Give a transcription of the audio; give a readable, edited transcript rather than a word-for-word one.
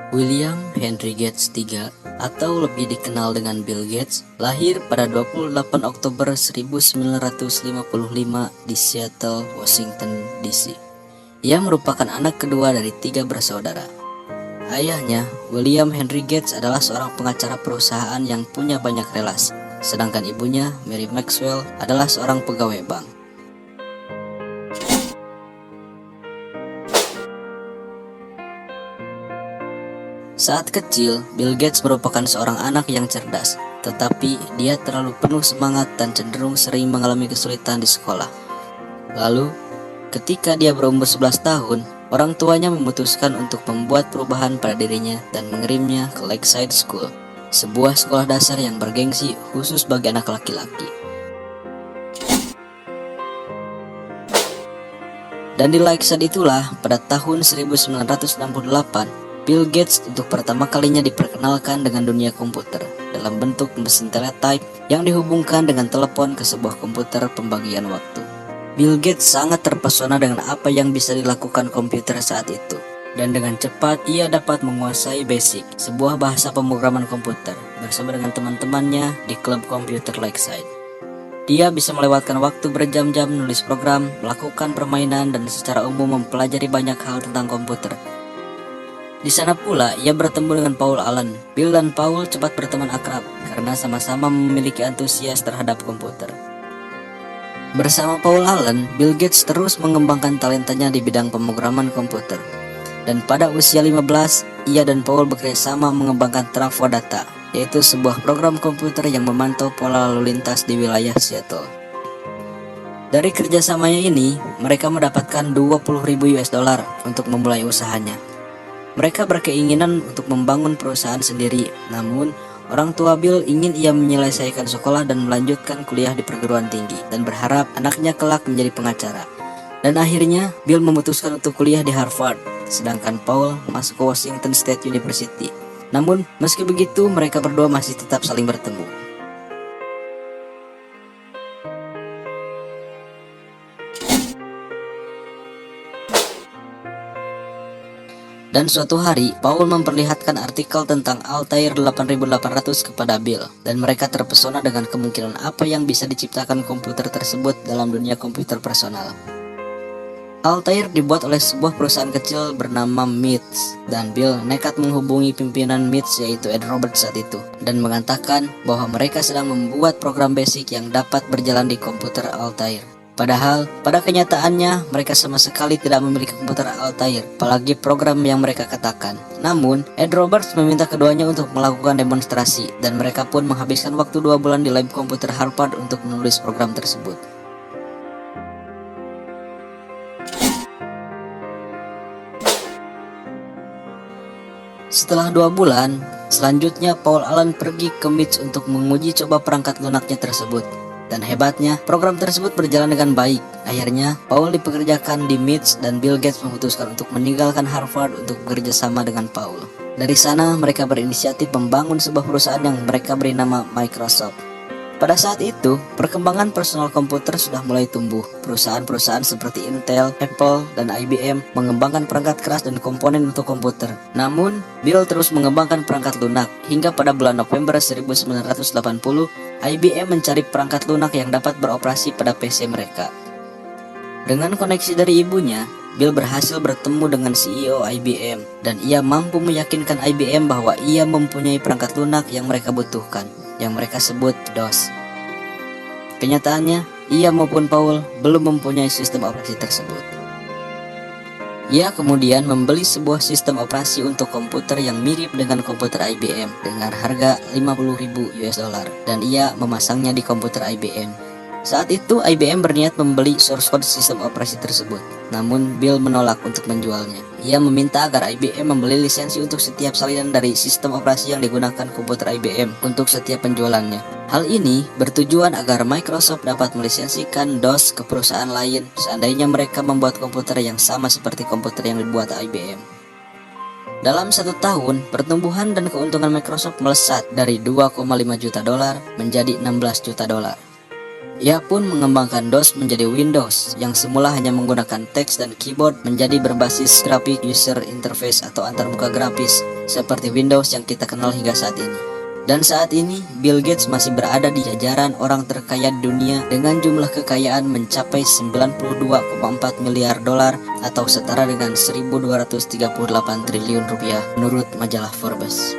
William Henry Gates III atau lebih dikenal dengan Bill Gates lahir pada 28 Oktober 1955 di Seattle, Washington, D.C. Ia merupakan anak kedua dari 3 bersaudara. Ayahnya, William Henry Gates adalah seorang pengacara perusahaan yang punya banyak relasi, sedangkan ibunya, Mary Maxwell, adalah seorang pegawai bank. Saat kecil, Bill Gates merupakan seorang anak yang cerdas, tetapi dia terlalu penuh semangat dan cenderung sering mengalami kesulitan di sekolah. Lalu, ketika dia berumur 11 tahun, orang tuanya memutuskan untuk membuat perubahan pada dirinya dan mengirimnya ke Lakeside School, sebuah sekolah dasar yang bergengsi khusus bagi anak laki-laki. Dan di Lakeside itulah, pada tahun 1968, Bill Gates untuk pertama kalinya diperkenalkan dengan dunia komputer dalam bentuk mesin teletype yang dihubungkan dengan telepon ke sebuah komputer pembagian waktu. Bill Gates sangat terpesona dengan apa yang bisa dilakukan komputer saat itu, dan dengan cepat ia dapat menguasai BASIC, sebuah bahasa pemrograman komputer, bersama dengan teman-temannya di klub komputer Lakeside. Dia bisa melewatkan waktu berjam-jam menulis program, melakukan permainan, dan secara umum mempelajari banyak hal tentang komputer. Di sana pula ia bertemu dengan Paul Allen. Bill dan Paul cepat berteman akrab karena sama-sama memiliki antusias terhadap komputer. Bersama Paul Allen, Bill Gates terus mengembangkan talentanya di bidang pemrograman komputer. Dan pada usia 15, ia dan Paul bekerjasama mengembangkan Trafo Data, yaitu sebuah program komputer yang memantau pola lalu lintas di wilayah Seattle. Dari kerjasamanya ini, mereka mendapatkan $20.000 untuk memulai usahanya. Mereka berkeinginan untuk membangun perusahaan sendiri, namun orang tua Bill ingin ia menyelesaikan sekolah dan melanjutkan kuliah di perguruan tinggi dan berharap anaknya kelak menjadi pengacara. Dan akhirnya Bill memutuskan untuk kuliah di Harvard, sedangkan Paul masuk ke Washington State University. Namun meski begitu mereka berdua masih tetap saling bertemu. Dan suatu hari, Paul memperlihatkan artikel tentang Altair 8800 kepada Bill, dan mereka terpesona dengan kemungkinan apa yang bisa diciptakan komputer tersebut dalam dunia komputer personal. Altair dibuat oleh sebuah perusahaan kecil bernama MITS, dan Bill nekat menghubungi pimpinan MITS yaitu Ed Roberts saat itu, dan mengatakan bahwa mereka sedang membuat program basic yang dapat berjalan di komputer Altair. Padahal, pada kenyataannya, mereka sama sekali tidak memiliki komputer Altair, apalagi program yang mereka katakan. Namun, Ed Roberts meminta keduanya untuk melakukan demonstrasi, dan mereka pun menghabiskan waktu 2 bulan di lab komputer Harvard untuk menulis program tersebut. Setelah 2 bulan, selanjutnya Paul Allen pergi ke MITS untuk menguji coba perangkat lunaknya tersebut. Dan hebatnya, program tersebut berjalan dengan baik. Akhirnya, Paul dipekerjakan di MITS dan Bill Gates memutuskan untuk meninggalkan Harvard untuk bekerja sama dengan Paul. Dari sana, mereka berinisiatif membangun sebuah perusahaan yang mereka beri nama Microsoft. Pada saat itu, perkembangan personal komputer sudah mulai tumbuh. Perusahaan-perusahaan seperti Intel, Apple, dan IBM mengembangkan perangkat keras dan komponen untuk komputer. Namun, Bill terus mengembangkan perangkat lunak, hingga pada bulan November 1980, IBM mencari perangkat lunak yang dapat beroperasi pada PC mereka. Dengan koneksi dari ibunya, Bill berhasil bertemu dengan CEO IBM, dan ia mampu meyakinkan IBM bahwa ia mempunyai perangkat lunak yang mereka butuhkan, yang mereka sebut DOS. Kenyataannya, ia maupun Paul belum mempunyai sistem operasi tersebut. Ia kemudian membeli sebuah sistem operasi untuk komputer yang mirip dengan komputer IBM dengan harga $50.000 dan ia memasangnya di komputer IBM. Saat itu IBM berniat membeli source code sistem operasi tersebut, namun Bill menolak untuk menjualnya. Ia meminta agar IBM membeli lisensi untuk setiap salinan dari sistem operasi yang digunakan komputer IBM untuk setiap penjualannya. Hal ini bertujuan agar Microsoft dapat melisensikan DOS ke perusahaan lain seandainya mereka membuat komputer yang sama seperti komputer yang dibuat IBM. Dalam 1 tahun, pertumbuhan dan keuntungan Microsoft melesat dari $2,5 juta menjadi $16 juta. Ia pun mengembangkan DOS menjadi Windows yang semula hanya menggunakan teks dan keyboard menjadi berbasis grafik user interface atau antarmuka grafis seperti Windows yang kita kenal hingga saat ini. Dan saat ini, Bill Gates masih berada di jajaran orang terkaya di dunia dengan jumlah kekayaan mencapai 92,4 miliar dolar atau setara dengan 1.238 triliun rupiah menurut majalah Forbes.